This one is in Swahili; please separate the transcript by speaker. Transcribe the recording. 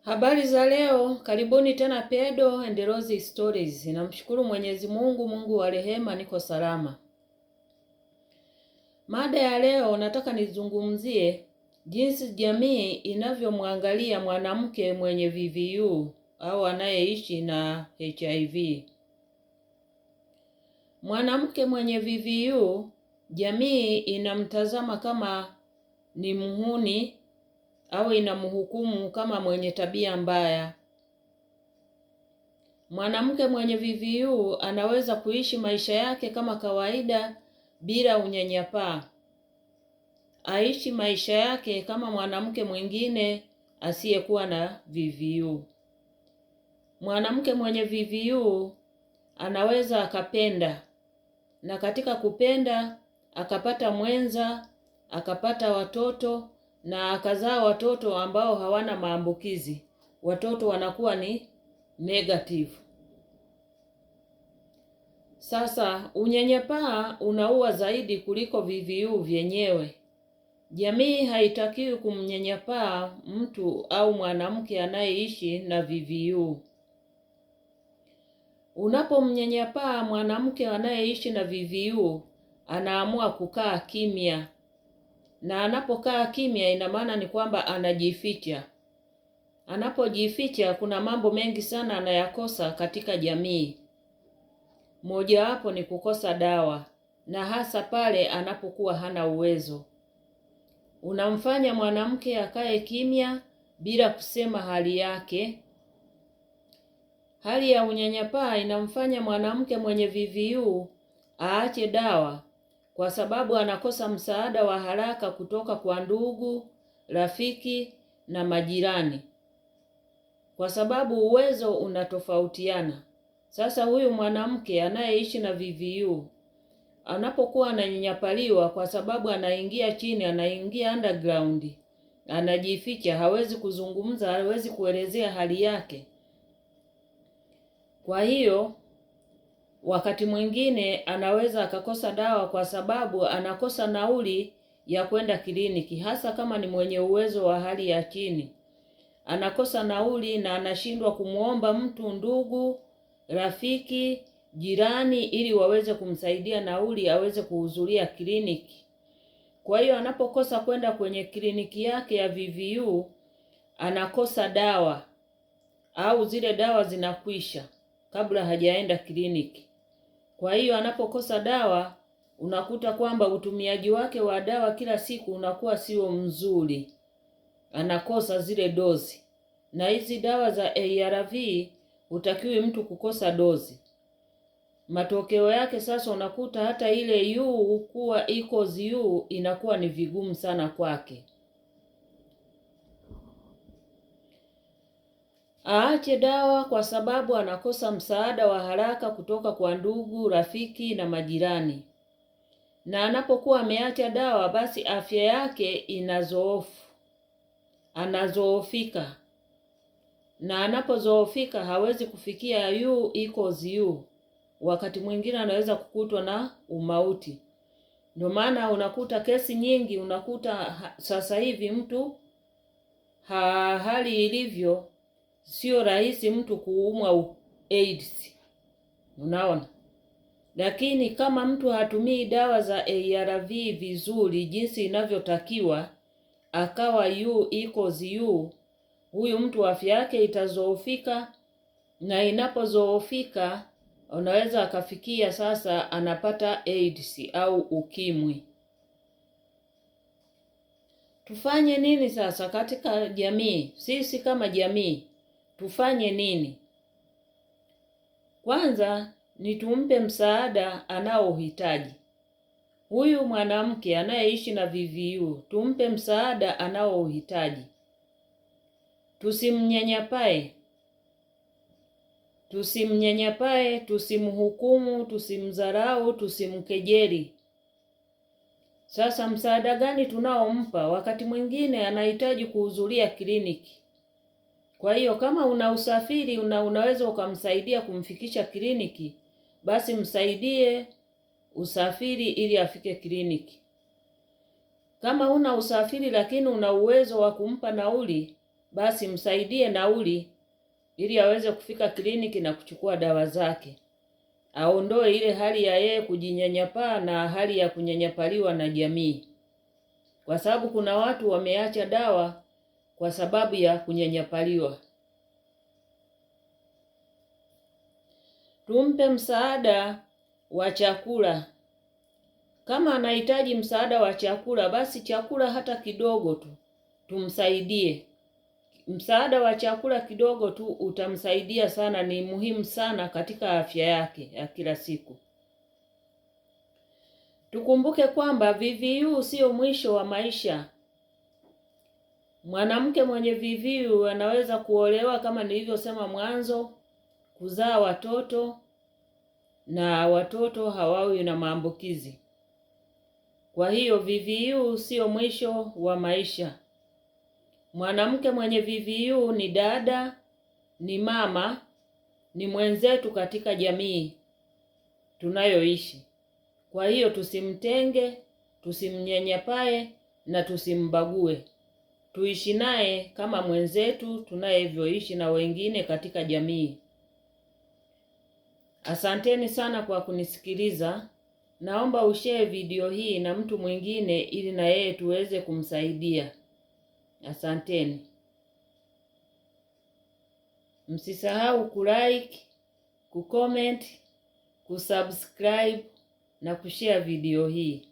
Speaker 1: Habari za leo, karibuni tena Pedo and Rose Stories. Namshukuru Mwenyezi Mungu, Mungu wa rehema, niko salama. Mada ya leo nataka nizungumzie jinsi jamii inavyomwangalia mwanamke mwenye VVU au anayeishi na HIV. Mwanamke mwenye VVU, jamii inamtazama kama ni muhuni au inamhukumu kama mwenye tabia mbaya. Mwanamke mwenye VVU anaweza kuishi maisha yake kama kawaida bila unyanyapaa. Aishi maisha yake kama mwanamke mwingine asiyekuwa na VVU. Mwanamke mwenye VVU anaweza akapenda, na katika kupenda akapata mwenza, akapata watoto na akazaa watoto ambao hawana maambukizi. Watoto wanakuwa ni negative. Sasa unyanyapaa unaua zaidi kuliko VVU vyenyewe. Jamii haitakiwi kumnyanyapaa mtu au mwanamke anayeishi na VVU. Unapomnyanyapaa mwanamke anayeishi na VVU, anaamua kukaa kimya. Na anapokaa kimya ina maana ni kwamba anajificha. Anapojificha kuna mambo mengi sana anayakosa katika jamii. Mojawapo ni kukosa dawa, na hasa pale anapokuwa hana uwezo. Unamfanya mwanamke akae kimya bila kusema hali yake. Hali ya unyanyapaa inamfanya mwanamke mwenye VVU aache dawa kwa sababu anakosa msaada wa haraka kutoka kwa ndugu, rafiki na majirani. Kwa sababu uwezo unatofautiana. Sasa huyu mwanamke anayeishi na VVU anapokuwa ananyanyapaliwa kwa sababu anaingia chini, anaingia underground, anajificha, hawezi kuzungumza, hawezi kuelezea hali yake. Kwa hiyo wakati mwingine anaweza akakosa dawa kwa sababu anakosa nauli ya kwenda kliniki, hasa kama ni mwenye uwezo wa hali ya chini. Anakosa nauli na anashindwa kumuomba mtu, ndugu, rafiki, jirani, ili waweze kumsaidia nauli aweze kuhudhuria kliniki. Kwa hiyo anapokosa kwenda kwenye kliniki yake ya VVU, anakosa dawa au zile dawa zinakwisha kabla hajaenda kliniki. Kwa hiyo anapokosa dawa, unakuta kwamba utumiaji wake wa dawa kila siku unakuwa sio mzuri. Anakosa zile dozi. Na hizi dawa za ARV hutakiwi mtu kukosa dozi. Matokeo yake sasa unakuta hata ile U kuwa equals U inakuwa ni vigumu sana kwake. Aache dawa kwa sababu anakosa msaada wa haraka kutoka kwa ndugu, rafiki na majirani. Na anapokuwa ameacha dawa, basi afya yake anazoofika. Na anapozoofika hawezi kufikia U equals U. Wakati mwingine anaweza kukutwa na umauti. Ndio maana unakuta kesi nyingi, unakuta sasa hivi mtu hali ilivyo sio rahisi mtu kuumwa AIDS. Unaona? Lakini kama mtu hatumii dawa za ARV vizuri jinsi inavyotakiwa, akawa U equals U, huyu mtu afya yake itazoofika, na inapozoofika unaweza akafikia sasa anapata AIDS au ukimwi. Tufanye nini sasa katika jamii? Sisi kama jamii tufanye nini? Kwanza ni tumpe msaada anaohitaji. Huyu mwanamke anayeishi na VVU, tumpe msaada anaohitaji. Tusimnyanyapae, tusimhukumu, tusimdharau, tusimkejeli. Sasa msaada gani tunaompa? Wakati mwingine anahitaji kuhudhuria kliniki. Kwa hiyo kama una usafiri unaweza ukamsaidia kumfikisha kliniki, basi msaidie usafiri ili afike kliniki. Kama una usafiri lakini una uwezo wa kumpa nauli, basi msaidie nauli ili aweze kufika kliniki na kuchukua dawa zake, aondoe ile hali ya yeye kujinyanyapaa na hali ya kunyanyapaliwa na jamii, kwa sababu kuna watu wameacha dawa kwa sababu ya kunyanyapaliwa. Tumpe msaada wa chakula. Kama anahitaji msaada wa chakula, basi chakula hata kidogo tu tumsaidie. Msaada wa chakula kidogo tu utamsaidia sana, ni muhimu sana katika afya yake ya kila siku. Tukumbuke kwamba VVU sio mwisho wa maisha. Mwanamke mwenye VVU anaweza kuolewa kama nilivyosema mwanzo, kuzaa watoto na watoto hawawi na maambukizi. Kwa hiyo VVU sio mwisho wa maisha. Mwanamke mwenye VVU ni dada, ni mama, ni mwenzetu katika jamii tunayoishi. Kwa hiyo tusimtenge, tusimnyanyapae na tusimbague. Tuishi naye kama mwenzetu tunayevyoishi na wengine katika jamii. Asanteni sana kwa kunisikiliza. Naomba ushare video hii na mtu mwingine ili na yeye tuweze kumsaidia. Asanteni. Msisahau kulike, kucomment, kusubscribe na kushare video hii.